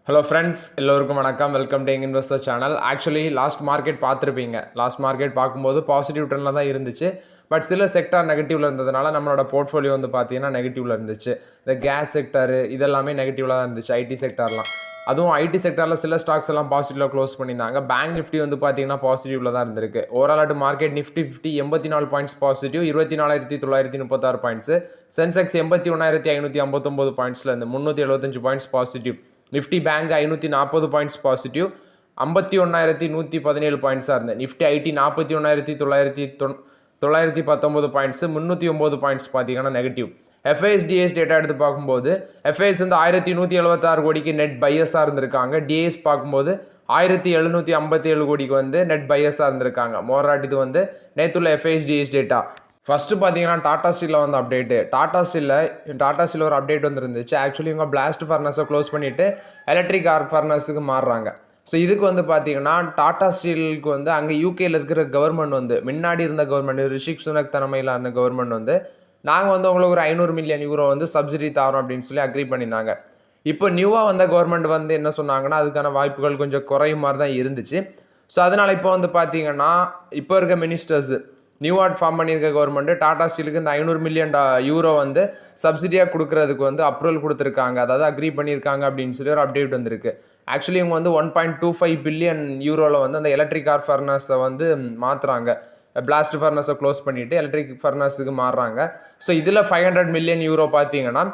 Hello friends, எல்லோருக்கும் வணக்கம். Welcome to young investor channel. Actually last market பார்த்துருப்பீங்க. Last market பார்க்கும்போது பாசிட்டிவ் ட்ரெண்டில் தான் இருந்துச்சு. பட் சில செக்டார் நெகட்டிவ்ல இருந்ததுனால நம்மளோட போர்ட்ஃபோலியோ வந்து பார்த்தீங்கன்னா நெகட்டிவ்ல இருந்துச்சு. இந்த கேஸ் செக்டார் இதெல்லாமே நெகட்டிவ்ல தான் இருந்துச்சு. ஐடி செக்டார்லாம், அதுவும் ஐடி செக்டாரில் சில ஸ்டாக்ஸ் எல்லாம் பாசிட்டிவ்ல க்ளோஸ் பண்ணியிருந்தாங்க. பேங்க் நிஃப்டி வந்து பார்த்தீங்கன்னா பாசிட்டிவ்ல தான் இருந்திருக்கு. Overall market Nifty 84 points positive, 24,936 points. Sensex 81,559 பாயிண்ட்ஸ்ல இருந்து 375 points positive. Nifty bank 540 points positive, 51,117 பாயிண்ட்ஸாக இருந்தது. நிஃப்டி ஐடி 41,919 பாயிண்ட்ஸ், 309 பாயிண்ட்ஸ் பார்த்தீங்கன்னா நெகட்டிவ். எஃப்ஐஎஸ் டேட்டா எடுத்து பார்க்கும்போது எஃப்ஐஎஸ் வந்து 1,176 கோடிக்கு நெட் பையஸாக இருந்திருக்காங்க. டிஎஸ் பார்க்கும்போது 1,757 கோடிக்கு வந்து நெட் பையஸாக இருந்திருக்காங்க. மோராட் இது வந்து நேற்றுள்ள எஃப்ஐஎஸ் டேட்டா. ஃபஸ்ட்டு பார்த்தீங்கன்னா டாடா ஸ்டீலில் வந்து அப்டேட்டு. டாடா ஸ்டீலில் ஒரு அப்டேட் வந்துருந்துச்சு. ஆக்சுவலி இவங்க பிளாஸ்ட் ஃபர்னஸை க்ளோஸ் பண்ணிவிட்டு எலக்ட்ரிக் ஆர்க் ஃபர்னஸுக்கு மாறுறாங்க. ஸோ இதுக்கு வந்து பார்த்தீங்கன்னா டாடா ஸ்டீலுக்கு வந்து அங்கே யூகேயில் இருக்கிற கவர்மெண்ட் வந்து முன்னாடி இருந்த கவர்மெண்ட் ரிஷி சுனக் தலைமையிலான கவர்மெண்ட் வந்து நாங்கள் வந்து உங்களுக்கு ஒரு 500 மில்லியன் யூரோ வந்து சப்சிடி தரோம் அப்படின்னு சொல்லி அக்ரி பண்ணியிருந்தாங்க. இப்போ நியூவாக வந்த கவர்மெண்ட் வந்து என்ன சொன்னாங்கன்னா அதுக்கான வாய்ப்புகள் கொஞ்சம் குறையும் மாதிரி தான் இருந்துச்சு. ஸோ அதனால் இப்போ வந்து பார்த்தீங்கன்னா இப்போ இருக்க மினிஸ்டர்ஸ் நியூவாக ஃபார்ம் பண்ணியிருக்க கவர்மெண்ட் டாடா ஸ்டீலுக்கு இந்த 500 மில்லியன் யூரோ வந்து சப்சிடியாக கொடுக்கறதுக்கு வந்து அப்ரூவல் கொடுத்துருக்காங்க, அதாவது அக்ரி பண்ணியிருக்காங்க அப்படின்னு சொல்லி ஒரு அப்டேட் வந்திருக்கு. ஆக்சுவலி இவங்க வந்து 1.25 பில்லியன் யூரோவில் வந்து அந்த எலக்ட்ரிக் ஆர் ஃபர்னஸை வந்து மாற்றுறாங்க. பிளாஸ்ட் ஃபர்னஸை க்ளோஸ் பண்ணிவிட்டு எலக்ட்ரிக் ஃபர்னஸுக்கு மாறுறாங்க. ஸோ இதில் 500 மில்லியன் யூரோ பார்த்தீங்கன்னா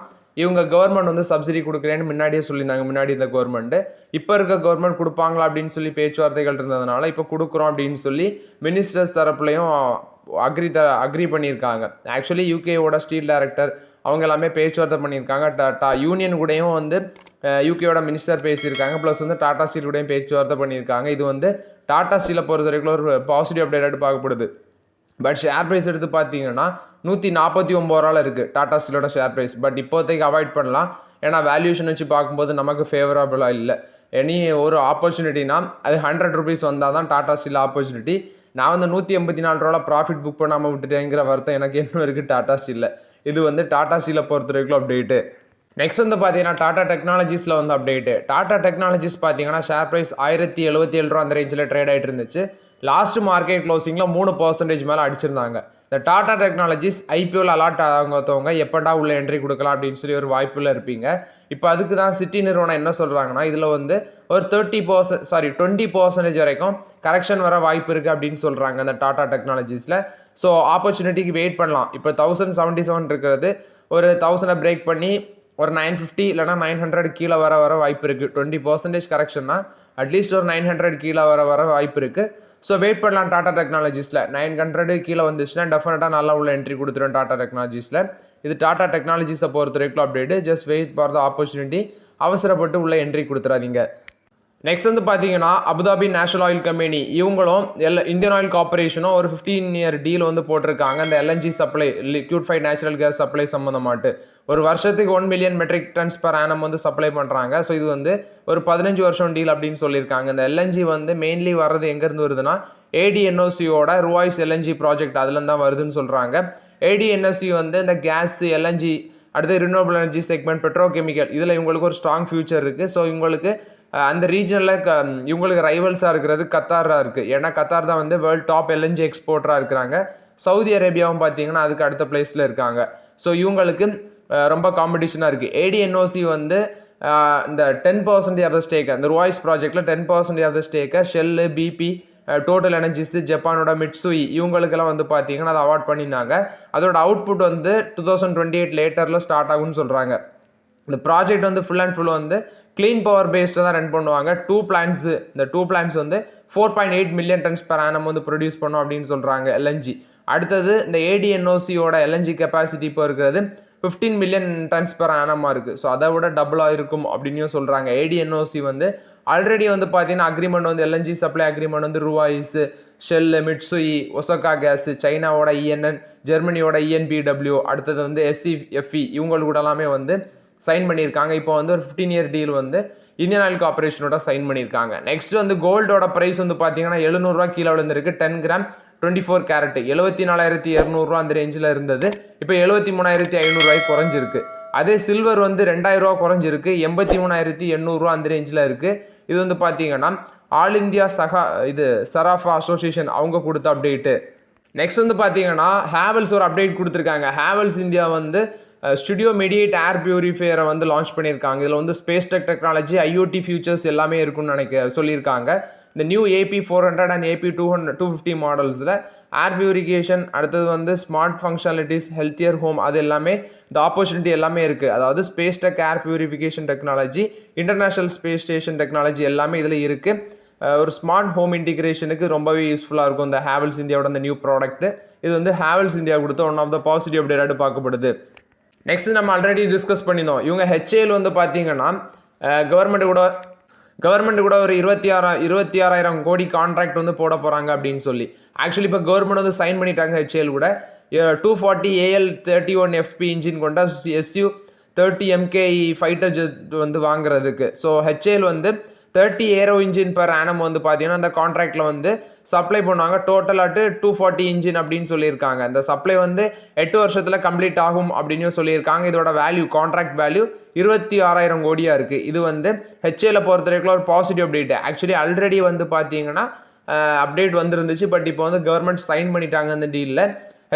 இவங்க கவர்மெண்ட் வந்து சப்சிடி கொடுக்குறேன்னு முன்னாடியே சொல்லியிருந்தாங்க. முன்னாடி இந்த கவர்மெண்ட் இப்போ இருக்க கவர்மெண்ட் கொடுப்பாங்களா அப்படின்னு சொல்லி பேச்சுவார்த்தைகள் இருந்ததுனால இப்போ கொடுக்குறோம் அப்படின்னு சொல்லி மினிஸ்டர்ஸ் தரப்புலையும் அக்ரி பண்ணியிருக்காங்க. ஆக்சுவலி யூகேவோட ஸ்டீல் டைரக்டர் அவங்க எல்லாமே பேச்சுவார்த்தை பண்ணியிருக்காங்க. யூனியன் கூடயும் வந்து யூகேவோட மினிஸ்டர் பேசியிருக்காங்க. ப்ளஸ் வந்து டாடா ஸ்டீல் கூடயும் பேச்சுவார்த்தை பண்ணியிருக்காங்க. இது வந்து டாடா ஸ்டீலை பொறுத்த வரைக்கும் ஒரு பாசிட்டிவ் அப்டேட் பார்க்கப்படுது. பட் ஷேர் ப்ரைஸ் எடுத்து பார்த்தீங்கன்னா 149 ரூபாவில் இருக்குது டாடா ஸ்டீலோட ஷேர் ப்ரைஸ். பட் இப்போதைக்கு அவாய்ட் பண்ணலாம், ஏன்னா வேல்யூஷன் வச்சு பார்க்கும்போது நமக்கு ஃபேவரபுளாக இல்லை. எனி ஒரு ஆப்பர்ச்சுனிட்டினா அது 100 ருபீஸ் வந்தால் தான் டாடா ஸ்டீல் ஆப்பர்ச்சுனிட்டி. நான் வந்து 184 ரூபாவில் ப்ராஃபிட் புக் பண்ணாமல் விட்டுட்டேங்கிற வருத்தம் எனக்கு இன்னும் இருக்குது டாடா ஸ்டீலில். இது வந்து டாடா ஸ்டீலை பொறுத்த வரைக்கும் அப்டேட்டு. நெக்ஸ்ட் வந்து பார்த்தீங்கன்னா டாடா டெக்னாலஜிஸில் வந்து அப்டேட்டு. டாடா டெக்னாலஜிஸ் பார்த்தீங்கன்னா ஷேர் ப்ரைஸ் 1,077 ரூபா அந்த ரேஞ்சில் ட்ரேட் ஆகிட்டு இருந்துச்சு. லாஸ்ட் மார்க்கெட் க்ளோசிங்கில் 3% மேலே அடிச்சிருந்தாங்க. இந்த டாடா டெக்னாலஜிஸ் ஐபிஓவில் அலாட் ஆகவங்க எப்படா உள்ள என்ட்ரி கொடுக்கலாம் அப்படின்னு சொல்லி ஒரு வாய்ப்பில் இருப்பீங்க. இப்போ அதுக்கு தான் சிட்டி நிறுவனம் என்ன சொல்கிறாங்கன்னா இதில் வந்து ஒரு 20% வரைக்கும் கரெக்ஷன் வர வாய்ப்பு இருக்குது அப்படின்னு சொல்கிறாங்க அந்த டாடா டெக்னாலஜிஸில். ஸோ ஆப்பர்ச்சுனிட்டிக்கு வெயிட் பண்ணலாம். இப்போ 1077 இருக்கிறது ஒரு 1000 பிரேக் பண்ணி ஒரு 950 இல்லைனா 900 கீழே வர வாய்ப்பு இருக்குது. 20% கரெக்ஷன்னா அட்லீஸ்ட் ஒரு 900 கீழே வர வாய்ப்பு இருக்குது. ஸோ வெயிட் பண்ணலாம் டாடா டெக்னாலஜிஸில். 900 கீழே வந்துச்சுன்னா டெஃபினட்டாக நல்லா உள்ள என்ட்ரி கொடுத்துருவேன் டாடா டெக்னாலஜிஸில். இது டாடா டெக்னாலஜிஸை பொறுத்த வரைக்கும் update. Just wait for the opportunity, அவசரப்பட்டு உள்ள என்ட்ரி கொடுத்துறாதீங்க. நெக்ஸ்ட் வந்து பார்த்தீங்கன்னா அபுதாபி நேஷனல் ஆயில் கம்பெனி இவங்களும் இந்தியன் ஆயில் கார்பரேஷனும் ஒரு 15-year டீல் வந்து போட்டிருக்காங்க. இந்த LNG supply, liquefied natural gas supply சம்மந்தமாட்டு ஒரு வருஷத்துக்கு 1 million metric tons per annum வந்து சப்ளை பண்ணுறாங்க. ஸோ இது வந்து ஒரு 15 வருஷம் டீல் அப்படின்னு சொல்லியிருக்காங்க. இந்த எல்என்ஜி வந்து மெயின்லி வர்றது எங்கேருந்து வருதுன்னா ஏடிஎன்ஓசியோட ருவாய்ஸ் எல்என்ஜி ப்ராஜெக்ட் அதுலேருந்து தான் வருதுன்னு சொல்கிறாங்க. ஏடிஎன்ஓசி வந்து இந்த கேஸ், எல்என்ஜி, அடுத்து ரினியூவபிள் எனர்ஜி செக்மெண்ட், பெட்ரோகெமிக்கல் இதில் இவங்களுக்கு ஒரு ஸ்ட்ராங் ஃபியூச்சர் இருக்குது. ஸோ இவங்களுக்கு அந்த ரீஜனில் இவங்களுக்கு ரைவல்ஸாக இருக்கிறது கத்தாராக இருக்குது. ஏன்னா கத்தார் தான் வந்து வேர்ல்டு டாப் எல்என்ஜி எக்ஸ்போர்ட்டராக இருக்கிறாங்க. சவுதி அரேபியாவும் பார்த்தீங்கன்னா அதுக்கு அடுத்த பிளேஸில் இருக்காங்க. ஸோ இவங்களுக்கு ரொம்ப காம்படிஷனாக இருக்குது. ஏடிஎன்ஓசி வந்து இந்த 10% ஆஃப் த ஸ்டேக்கை, இந்த ருவாய்ஸ் ப்ராஜெக்டில் 10% ஆஃப் த ஸ்டேக்கை ஷெல்லு, பிபி, டோட்டல் எனர்ஜிஸ், ஜப்பானோட மிட்சுயி இவங்களுக்கெல்லாம் வந்து பார்த்தீங்கன்னா அதை அவார்ட் பண்ணியிருந்தாங்க. அதோட அவுட்புட் வந்து 2028 லேட்டரில் ஸ்டார்ட் ஆகும்னு சொல்கிறாங்க. இந்த ப்ராஜெக்ட் வந்து ஃபுல் அண்ட் ஃபுல் வந்து க்ளீன் பவர் பேஸ்டாக தான் ரன் பண்ணுவாங்க. 2 பிளான்ட்ஸு, இந்த 2 பிளான்ட்ஸ் வந்து 4.8 மில்லியன் டன்ஸ் பர் ஆனம் வந்து ப்ரொடியூஸ் பண்ணோம் அப்படின்னு சொல்கிறாங்க எல்என்ஜி. அடுத்தது இந்த ஏடிஎன்ஓசியோட எல்என்ஜி கெப்பாசிட்டி இப்போ இருக்கிறது 15 மில்லியன் டன்ஸ் பர் ஆனமாக இருக்குது. ஸோ அதை விட டபுளாக இருக்கும் அப்படின்னு சொல்கிறாங்க. ஏடிஎன்ஓசி வந்து ஆல்ரெடி வந்து பார்த்தீங்கன்னா அக்ரிமெண்ட் வந்து எல்என்ஜி சப்ளை அக்ரிமெண்ட் வந்து ருவாய்ஸ், ஷெல், மிட்சுயி, ஒசோகா கேஸ், சைனாவோட இஎன்என், ஜெர்மனியோட இஎன்பிடபிள்யூ, அடுத்தது வந்து எஸ்சிஎஃப்இ இவங்க கூட எல்லாமே வந்து சைன் பண்ணியிருக்காங்க. இப்போ வந்து ஒரு 15-year டீல் வந்து இந்தியன் ஆயில் கார்பரேஷனோட சைன் பண்ணியிருக்காங்க. நெக்ஸ்ட் வந்து கோல்டோட ப்ரைஸ் வந்து பார்த்தீங்கன்னா 700 ரூபா கீழே விழுந்திருக்கு. 10 கிராம் 24 கேரட் 74,200 அந்த ரேஞ்சில் இருந்தது. இப்போ 73,500 குறைஞ்சிருக்கு. அதே சில்வர் வந்து 2000 ரூபா குறைஞ்சிருக்கு, 83,800 ரூபா அந்த ரேஞ்சில் இருக்குது. இது வந்து பார்த்தீங்கன்னா ஆல் இந்தியா சராஃபா அசோசியேஷன் அவங்க கொடுத்த அப்டேட்டு. நெக்ஸ்ட் வந்து பார்த்தீங்கன்னா ஹேவல்ஸ் ஒரு அப்டேட் கொடுத்துருக்காங்க. ஹேவல்ஸ் இந்தியா வந்து ஸ்டுடியோ மீடியேட் ஏர் பியூரிஃபையரை வந்து லான்ச் பண்ணியிருக்காங்க. இதில் வந்து ஸ்பேஸ் டெக்னாலஜி, ஐஓடி ஃபியூச்சர்ஸ் எல்லாமே இருக்குன்னு சொல்லியிருக்காங்க. இந்த நியூ AP400 அண்ட் AP250 மாடல்ஸில் ஏர் பியூரிஃபிகேஷன், அடுத்தது வந்து ஸ்மார்ட் ஃபங்க்ஷனாலிட்டிஸ், ஹெல்த்தியர் ஹோம், அது எல்லாமே இந்த ஆப்பர்ச்சுனிட்டி எல்லாமே இருக்குது. அதாவது ஸ்பேஸ் டெக், ஏர் purification technology, international space station technology எல்லாமே இதில் இருக்குது. ஒரு ஸ்மார்ட் ஹோம் இன்டிகிரேஷனுக்கு ரொம்பவே யூஸ்ஃபுல்லாக இருக்கும் இந்த ஹேவல்ஸ் இந்தியாவோட இந்த நியூ ப்ராடக்ட். இது வந்து ஹேவல்ஸ் இந்தியா கொடுத்த ஒன் ஆஃப் த பாசிட்டிவ் அப்டேட்டாக பார்க்கப்படுது. நெக்ஸ்ட் நம்ம ஆல்ரெடி டிஸ்கஸ் பண்ணியிருந்தோம். இவங்க HAL வந்து பார்த்தீங்கன்னா கவர்மெண்ட் கூட ஒரு 26,000 கோடி கான்ட்ராக்ட் வந்து போட போகிறாங்க அப்படின்னு சொல்லி. ஆக்சுவலி இப்போ கவர்மெண்ட் வந்து சைன் பண்ணிட்டாங்க HAL கூட 240 AL-31FP இன்ஜின் கொண்ட Su-30 MKE ஃபைட்டர் ஜெட் வந்து வாங்குறதுக்கு. ஸோ HAL வந்து 30 ஏரோ இன்ஜின் பெர் ஆனம் வந்து பார்த்தீங்கன்னா அந்த கான்ட்ராக்டில் வந்து சப்ளை பண்ணுவாங்க. டோட்டலாட்டு 240 இன்ஜின் அப்படின்னு சொல்லியிருக்காங்க. இந்த சப்ளை வந்து 8 வருஷத்தில் கம்ப்ளீட் ஆகும் அப்படின்னு சொல்லியிருக்காங்க. இதோட வேல்யூ, கான்ட்ராக்ட் வேல்யூ 26,000 கோடியாக இருக்குது. இது வந்து HAL பொறுத்த வரைக்கும் ஒரு பாசிட்டிவ் அப்டேட். ஆக்சுவலி ஆல்ரெடி வந்து பார்த்தீங்கன்னா அப்டேட் வந்துருந்துச்சு, பட் இப்போ வந்து கவர்மெண்ட் சைன் பண்ணிட்டாங்க அந்த டீலில்.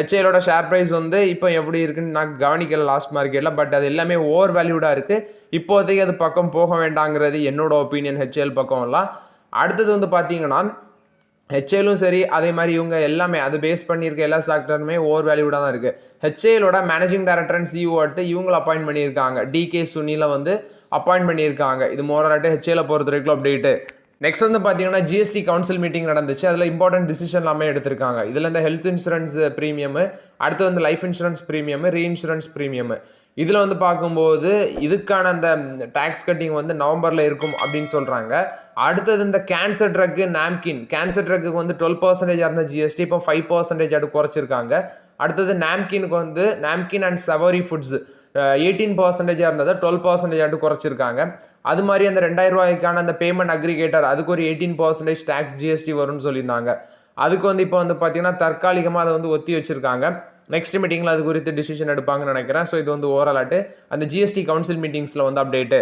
HALோட ஷேர் ப்ரைஸ் வந்து இப்போ எப்படி இருக்குன்னு நான் கவனிக்கல லாஸ்ட் மார்க்கெட்டில், பட் அது எல்லாமே ஓவர் வேல்யூடாக இருக்குது. இப்போதைக்கு அது பக்கம் போக வேண்டாங்கிறது என்னோட ஒப்பீனியன் HAL பக்கம்லாம். அடுத்தது வந்து பார்த்தீங்கன்னா HALலும் சரி, அதே மாதிரி இவங்க எல்லாமே அது பேஸ் பண்ணியிருக்க எல்லா செக்டருமே ஓவர் வேல்யூடாக தான் இருக்குது. HALோட மேனேஜிங் டைரக்டர் அண்ட் CEO இவங்களை அப்பாயிண்ட் பண்ணியிருக்காங்க. DK சுனிலை வந்து அப்பாயிண்ட் பண்ணியிருக்காங்க. இது மோரலாட்டு HAL பொறுத்த வரைக்கும் அப்டேட்டு. நெக்ஸ்ட் வந்து பார்த்தீங்கன்னா GST கவுன்சில் மீட்டிங் நடந்துச்சு. அதில் இம்பார்ட்டன்ட் டிசிஷன் எல்லாமே எடுத்திருக்காங்க. இதில் இந்த ஹெல்த் இன்சூரன்ஸ் ப்ரீமியம், அடுத்து வந்து life insurance premium, reinsurance premium, இதில் வந்து பார்க்கும்போது இதுக்கான அந்த டேக்ஸ் கட்டிங் வந்து நவம்பரில் இருக்கும் அப்படின்னு சொல்கிறாங்க. அடுத்தது இந்த கேன்சர் ட்ரக்கு, கேன்சர் ட்ரக்குக்கு வந்து 12% இருந்த GST இப்போ 5% குறைச்சிருக்காங்க. அடுத்தது நாம்கின் அண்ட் சவரி ஃபுட்ஸ் 18% இருந்ததை 12% குறைச்சிருக்காங்க. அது மாதிரி அந்த 2000 ரூபாய்க்கான அந்த பேமெண்ட் அக்ரிகேட்டர் அதுக்கு ஒரு 18% டேக்ஸ் GST வரும்னு சொல்லியிருந்தாங்க. அதுக்கு வந்து இப்போ வந்து பார்த்தீங்கன்னா தற்காலிகமாக அதை வந்து ஒத்தி வச்சிருக்காங்க. நெக்ஸ்ட் மீட்டிங்கில் அது குறித்து டிசிஷன் எடுப்பாங்கன்னு நினைக்கிறேன். ஸோ இது வந்து ஓவராலாட்டு அந்த GST கவுன்சில் மீட்டிங்ஸில் வந்து அப்டேட்டு.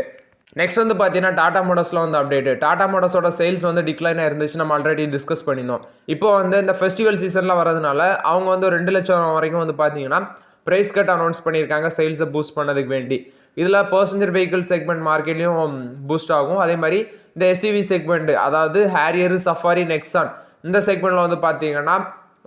நெக்ஸ்ட் வந்து பார்த்தீங்கன்னா டாடா மோட்டார்ஸில் வந்து அப்டேட்டு. டாடா மோட்டார்ஸோட சேல்ஸ் வந்து டிக்ளைனாக இருந்துச்சு, நம்ம ஆல்ரெடி டிஸ்கஸ் பண்ணியிருந்தோம். இப்போ வந்து இந்த ஃபெஸ்டிவல் சீசனில் வரதுனால அவங்க வந்து 2 லட்சம் வரைக்கும் வந்து பார்த்தீங்கன்னா ப்ரைஸ் கட் அனௌன்ஸ் பண்ணியிருக்காங்க சேல்ஸை பூஸ்ட் பண்ணதுக்கு வேண்டி. இதில் பர்சனல் வெஹிக்கிள் செக்மெண்ட் மார்க்கெட்லையும் பூஸ்ட் ஆகும். அதே மாதிரி இந்த SUV செக்மெண்ட், அதாவது ஹேரியர், சஃபாரி, நெக்ஸான், இந்த செக்மெண்ட்டில் வந்து பார்த்தீங்கன்னா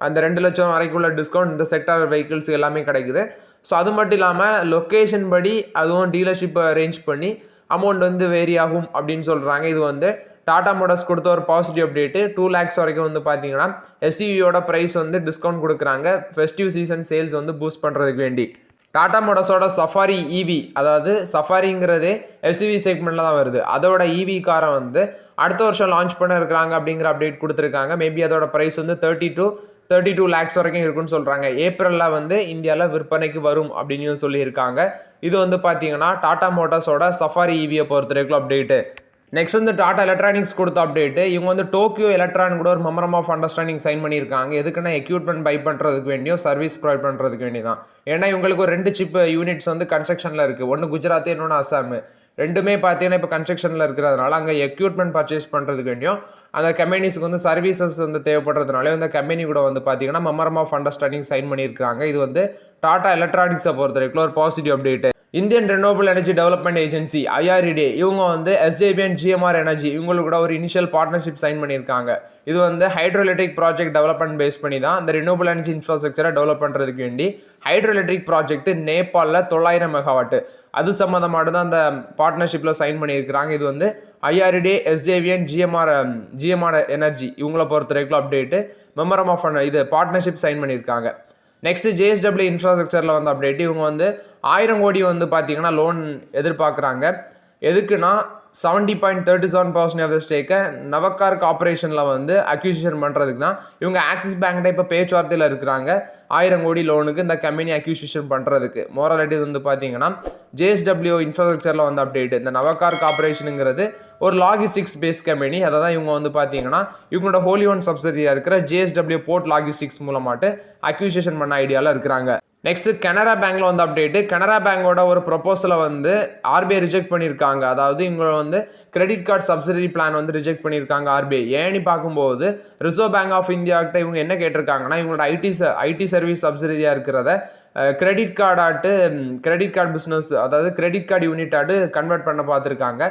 அந்த 2 லட்சம் வரைக்கும் உள்ள டிஸ்கவுண்ட் இந்த செக்டார் வெஹிக்கிள்ஸ் எல்லாமே கிடைக்குது. ஸோ அது மட்டும் இல்லாமல் லொக்கேஷன் படி அதுவும் டீலர்ஷிப்பை அரேஞ்ச் பண்ணி அமௌண்ட் வந்து வேரி ஆகும் அப்படின்னு சொல்கிறாங்க. இது வந்து டாடா மோட்டார்ஸ் கொடுத்த ஒரு பாசிட்டிவ் அப்டேட்டு. 2 lakhs வரைக்கும் வந்து பார்த்தீங்கன்னா SUVயோட ப்ரைஸ் வந்து டிஸ்கவுண்ட் கொடுக்குறாங்க ஃபெஸ்டிவ் சீசன் சேல்ஸ் வந்து பூஸ்ட் பண்ணுறதுக்கு வேண்டி. டாடா மோட்டார்ஸோட சஃபாரி EV, அதாவது சஃபாரிங்கிறதே SUV செக்மெண்ட்டில் தான் வருது. அதோட EV காரை வந்து அடுத்த வருஷம் லான்ச் பண்ண இருக்கிறாங்க அப்படிங்கிற அப்டேட் கொடுத்துருக்காங்க. மேபி அதோட ப்ரைஸ் வந்து 32 lakhs வரைக்கும் இருக்குன்னு சொல்கிறாங்க. ஏப்ரலில் வந்து இந்தியாவில் விற்பனைக்கு வரும் அப்படின்னு சொல்லியிருக்காங்க. இது வந்து பார்த்தீங்கன்னா டாடா மோட்டார்ஸோட சஃபாரி EVயை பொறுத்த வரைக்கும் அப்டேட்டு. நெக்ஸ்ட் வந்து டாடா எலக்ட்ரானிக்ஸ் கொடுத்த அப்டேட்டு. இவங்க வந்து டோக்கியோ எலக்ட்ரான் கூட ஒரு மெமரம் ஆஃப் அண்டர்ஸ்டாண்டிங் சைன் பண்ணியிருக்காங்க. எதுக்குன்னா எக்யூப்மெண்ட் பை பண்ணுறதுக்கு வேண்டியும் சர்வீஸ் ப்ரொவைட் பண்ணுறதுக்கு வேண்டி தான். ஏன்னா இவங்களுக்கு ஒரு 2 சிப் யூனிட்ஸ் வந்து கன்ஸ்ட்ரக்ஷனில் இருக்குது. ஒன்று குஜராத், இன்னொன்று அசாம். ரெண்டுமே பார்த்தீங்கன்னா இப்போ கன்ஸ்ட்ரக்ஷனில் இருக்கிறதுனால அங்கே எக்யூப்மெண்ட் பர்ச்சேஸ் பண்ணுறதுக்கு வேண்டியும் அந்த கம்பெனிஸ்க்கு வந்து சர்வீசஸ் வந்து தேவைப்படுறதுனால இந்த கம்பெனி கூட வந்து பார்த்தீங்கன்னா மெமரம் ஆஃப் அண்டர்ஸ்டாண்டிங் சைன் பண்ணியிருக்காங்க. இது வந்து டாடா எலக்ட்ரானிக்ஸை பொறுத்த வரைக்கும் ஒரு positive update. Indian renewable energy development agency IRED இவங்க வந்து SJV அண்ட் GMR எனர்ஜி இவங்களுக்கு கூட ஒரு இனிஷியல் பார்ட்னர்ஷிப் சைன் பண்ணியிருக்காங்க. இது வந்து hydro electric project development base பண்ணி தான் இந்த ரெனோவபிள் எனர்ஜி இன்ஃப்ராஸ்ட்ரக்சரை டெவலப் பண்ணுறதுக்கு வேண்டி ஹைட்ரோ எலக்ட்ரிக் ப்ராஜெக்ட் நேபாளில் 900 மெகாவாட் அது சம்மந்தமாக தான் அந்த பார்ட்னர்ஷிப்பில் சைன் பண்ணியிருக்கிறாங்க. இது வந்து IRED, SJV and GMR energy இவங்கள பொறுத்த வரைக்கும் அப்டேட்டு. மெமரம் ஆஃப் பார்ட்னர்ஷிப் சைன் பண்ணியிருக்காங்க. நெக்ஸ்ட் JSW இன்ஃப்ராஸ்ட்ரக்சரில் வந்து அப்டேட். இவங்க வந்து 1000 கோடி வந்து பார்த்தீங்கன்னா லோன் எதிர்பார்க்குறாங்க. எதுக்குன்னா 70.37% ஆஃப் த ஸ்டேக்கை நவக்கார் கார்பரேஷனில் வந்து அக்யூசிஷன் பண்ணுறதுக்கு தான். இவங்க ஆக்சிஸ் பேங்க்ட இப்போ பேச்சுவார்த்தையில் இருக்கிறாங்க 1000 கோடி லோனுக்கு இந்த கம்பெனி அக்யூசிஷன் பண்ணுறதுக்கு. மோரலிட்டி வந்து பார்த்தீங்கன்னா JSW இன்ஃப்ராஸ்ட்ரக்சரில் வந்து அப்டேட். இந்த நவக்கார் கார்பரேஷனுங்கிறது ஒரு லாஜிஸ்டிக்ஸ் பேஸ் கம்பெனி. அதை தான் இவங்க வந்து பார்த்தீங்கன்னா இவங்களோட ஹோலி ஒன் சப்சிடியாக இருக்கிற JSW போர்ட் லாஜிஸ்டிக்ஸ் மூலமாட்டு அக்யூசிஷன் பண்ண ஐடியாவில் இருக்கிறாங்க. நெக்ஸ்ட் கனரா பேங்க்ல வந்து அப்டேட். கனரா பேங்கோட ஒரு ப்ரொபோசலை வந்து ஆர்பிஐ ரிஜெக்ட் பண்ணியிருக்காங்க. அதாவது இவங்க வந்து கிரெடிட் கார்டு சப்சிடரி பிளான் வந்து ரிஜெக்ட் பண்ணியிருக்காங்க ஆர்பிஐ. ஏன்னு பார்க்கும்போது ரிசர்வ் பேங்க் ஆஃப் இந்தியா கிட்ட இவங்க என்ன கேட்டிருக்காங்கன்னா, இவங்களோட ஐடி சர்வீஸ் சப்சிடரியா இருக்கிறத கிரெடிட் கார்டு பிஸ்னஸ், அதாவது கிரெடிட் கார்டு யூனிட் ஆட்டு கன்வெர்ட் பண்ண பார்த்துருக்காங்க.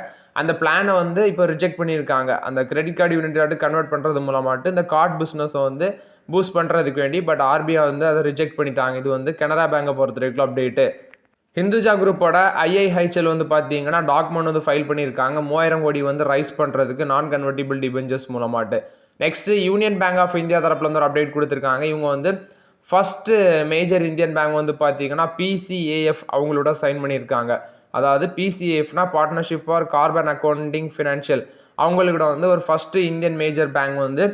அந்த பிளானை வந்து இப்போ ரிஜெக்ட் பண்ணியிருக்காங்க. அந்த கிரெடிட் கார்டு யூனிட் ஆட்டு கன்வெர்ட் பண்ணுறது மூலமாட்டு இந்த கார்டு பிஸ்னஸை வந்து பூஸ்ட் பண்ணுறதுக்கு வேண்டி, பட் ஆர்பிஐ வந்து அதை ரிஜெக்ட் பண்ணிட்டாங்க. இது வந்து கனரா பேங்கை பொறுத்த வரைக்கும் அப்டேட்டு. ஹிந்துஜா குரூப்போட ஐஐஹெச்எல் வந்து பார்த்தீங்கன்னா டாக்குமெண்ட் வந்து ஃபைல் பண்ணியிருக்காங்க 3000 கோடி வந்து ரைஸ் பண்ணுறதுக்கு நான் கன்வெர்ட்டிபிள் டிபெஞ்சர்ஸ் மூலமாட்டு. Next Union Bank of India தரப்புல வந்து ஒரு அப்டேட் கொடுத்துருக்காங்க. இவங்க வந்து ஃபர்ஸ்ட் மேஜர் இந்தியன் பேங்க் வந்து பார்த்தீங்கன்னா PCAF அவங்களோட சைன் பண்ணியிருக்காங்க. அதாவது PCAFனா partnership for carbon accounting financial, அவங்களோட வந்து ஒரு ஃபர்ஸ்ட் இந்தியன் மேஜர் பேங்க் வந்து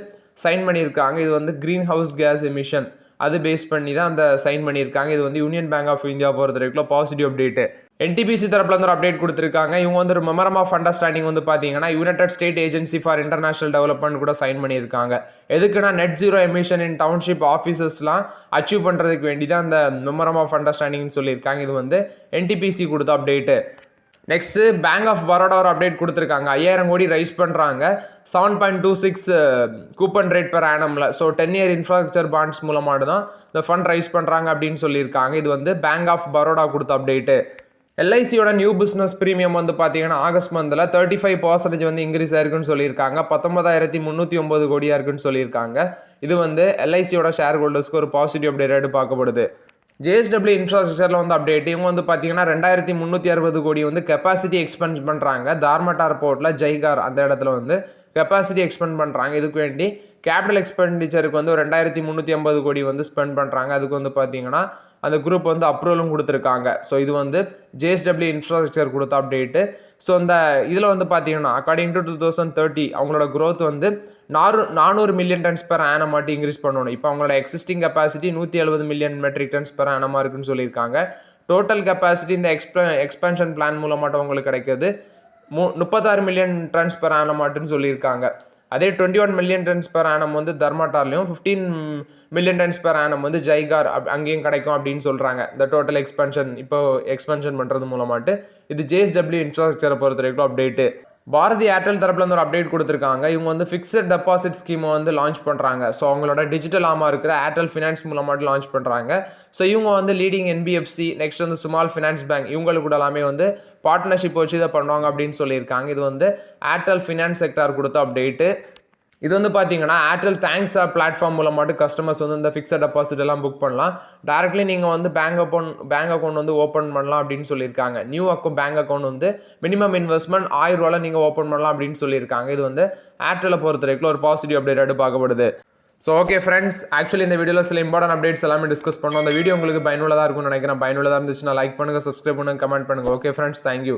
சைன் பண்ணியிருக்காங்க. இது வந்து க்ரீன் ஹவுஸ் கேஸ் எமிஷன் அது பேஸ் பண்ணி தான் அந்த சைன் பண்ணியிருக்காங்க. இது வந்து யூனியன் பேங்க் ஆஃப் இந்தியா பொறுத்த வரைக்கும் பாசிட்டிவ் அப்டேட்டு. NTPC தரப்புல வந்து ஒரு அப்டேட் கொடுத்துருக்காங்க. இவங்க வந்து ஒரு மெமரம் ஆஃப் அண்டர்ஸ்டாண்டிங் வந்து பார்த்தீங்கன்னா United state agency for international development கூட சைன் பண்ணியிருக்காங்க. எதுக்குன்னா நெட் ஜீரோ எமிஷன் இன் டவுன்ஷிப் ஆஃபீஸஸ்லாம் அச்சீவ் பண்ணுறதுக்கு வேண்டி தான் அந்த மெமரம் ஆஃப் அண்டர்ஸ்டாண்டிங்னு சொல்லியிருக்காங்க. இது வந்து NTPC கொடுத்த update. Next bank of Baroda ஒரு அப்டேட் கொடுத்துருக்காங்க. 5000 கோடி ரைஸ் பண்ணுறாங்க 7.26 கூப்பன் ரேட் பெர் ஆனம்ல. ஸோ 10 இயர் இன்ஃப்ராஸ்ட்ரக்சர் பாண்ட்ஸ் மூலமாக தான் இந்த ஃபண்ட் ரைஸ் பண்ணுறாங்க அப்படின்னு சொல்லியிருக்காங்க. இது வந்து பேங்க் ஆஃப் பரோடா கொடுத்த அப்டேட்டு. LICயோட நியூ பிஸ்னஸ் ப்ரீமியம் வந்து பார்த்தீங்கன்னா ஆகஸ்ட் மந்தில் 35% வந்து இன்க்ரீஸ் ஆயிருக்குன்னு சொல்லியிருக்காங்க. 19,309 கோடியாக இருக்குன்னு சொல்லியிருக்காங்க. இது வந்து LICயோட ஷேர் ஹோல்டர்ஸ்க்கு ஒரு பாசிட்டிவ் அப்டேட் பார்க்கப்படுது. JSW இன்ஃப்ராஸ்ட்ரக்சரில் வந்து அப்டேட். இவங்க வந்து பார்த்தீங்கன்னா 2360 கோடி வந்து கெப்பாசிட்டி எக்ஸ்பெண்ட் பண்ணுறாங்க. தார்மட்டார் போர்ட்டில் ஜெய்கார் அந்த இடத்துல வந்து கெப்பாசிட்டி எக்ஸ்பெண்ட் பண்ணுறாங்க. இதுக்கு வேண்டி கேபிட்டல் எக்ஸ்பெண்டிச்சருக்கு வந்து ஒரு 2350 கோடி வந்து ஸ்பெண்ட் பண்ணுறாங்க. அதுக்கு வந்து பார்த்தீங்கன்னா அந்த குரூப் வந்து அப்ரூவலும் கொடுத்துருக்காங்க. ஸோ இது வந்து JSW இன்ஃப்ராஸ்ட்ரக்சர் கொடுத்த அப்டேட்டு. ஸோ இந்த இதில் வந்து பார்த்தீங்கன்னா அக்கார்டிங் டு 2030 அவங்களோட க்ரோத் வந்து 400 மில்லியன் டன்ஸ் பெர் ஆனம் மட்டும் இன்க்ரீஸ் பண்ணணும். இப்போ அவங்களோட existing capacity 170 million metric tons per ஆனமாக இருக்குன்னு சொல்லியிருக்காங்க. டோட்டல் கெப்பாசிட்டி இந்த எக்ஸ்பென்ஷன் பிளான் மூலமாட்டம் அவங்களுக்கு கிடைக்கிறது 36 மில்லியன் டன்ஸ் பெர் ஆனம் மட்டுன்னு சொல்லியிருக்காங்க. அதே 21 மில்லியன் டன்ஸ் பெர் ஆனம் வந்து தர்மாட்டார்லையும் 15 மில்லியன் டன்ஸ் பெர் ஆனம் வந்து ஜெய்கார் அங்கேயும் கிடைக்கும் அப்படின்னு சொல்கிறாங்க. இந்த டோட்டல் எக்ஸ்பென்ஷன் பண்ணுறது மூலமாட்டு இது JSW இன்ஃப்ராஸ்ட்ரக்சரை பொறுத்த வரைக்கும் அப்டேட்டு. பாரதி ஏர்டெல் தரப்புல வந்து ஒரு அப்டேட் கொடுத்துருக்காங்க. இவங்க வந்து ஃபிக்ஸட் டெபாசிட் ஸ்கீமை வந்து லான்ச் பண்ணுறாங்க. ஸோ அவங்களோட டிஜிட்டல் ஆமா இருக்கிற ஏர்டெல் ஃபினான்ஸ் மூலமாட்டு லான்ச் பண்ணுறாங்க. ஸோ இவங்க வந்து லீடிங் NBFC நெக்ஸ்ட் வந்து ஸ்மால் ஃபினான்ஸ் பேங்க் இவங்களுக்கு கூட எல்லாமே வந்து பார்ட்னர்ஷிப் வச்சு இதை பண்ணுவாங்க அப்படின்னு சொல்லியிருக்காங்க. இது வந்து ஏர்டெல் ஃபினான்ஸ் செக்டார் கொடுத்த அப்டேட்டு. இது வந்து பார்த்தீங்கன்னா ஏர்டெல் தேங்க்ஸ் பிளாட்ஃபார்ம் மூலமாட்டு கஸ்டமர்ஸ் வந்து இந்த ஃபிக்ஸட் டெபாசிட் எல்லாம் புக் பண்ணலாம். டேரக்ட்லி நீங்கள் வந்து பேங்க் அக்கௌண்ட் வந்து ஓப்பன் பண்ணலாம் அப்படின்னு சொல்லியிருக்காங்க. நியூ பேங்க் அக்கௌண்ட் வந்து மினிமம் இன்வெஸ்ட்மெண்ட் 1000 ரூபாயில் நீங்கள் ஓப்பன் பண்ணலாம் அப்படின்னு சொல்லியிருக்காங்க. இது வந்து ஏர்டெலை பொறுத்த வரைக்கும் ஒரு பாசிட்டிவ் அப்டேட் பார்க்கப்படுது. ஸோ ஓகே ஃப்ரெண்ட்ஸ், ஆக்சுவலி இந்த வீடியோவில் சில இம்பார்ட்டன்ட் அப்டேட்ஸ் எல்லாமே டிஸ்கஸ் பண்ணோம். அந்த வீடியோ உங்களுக்கு பயனுள்ளதாக இருக்கும்னு நினைக்கிறேன். பயனுள்ளதாக இருந்துச்சுன்னா லைக் பண்ணுங்கள், சப்ஸ்கிரைப் பண்ணுங்கள், கமெண்ட் பண்ணுங்கள். Okay friends, thank you.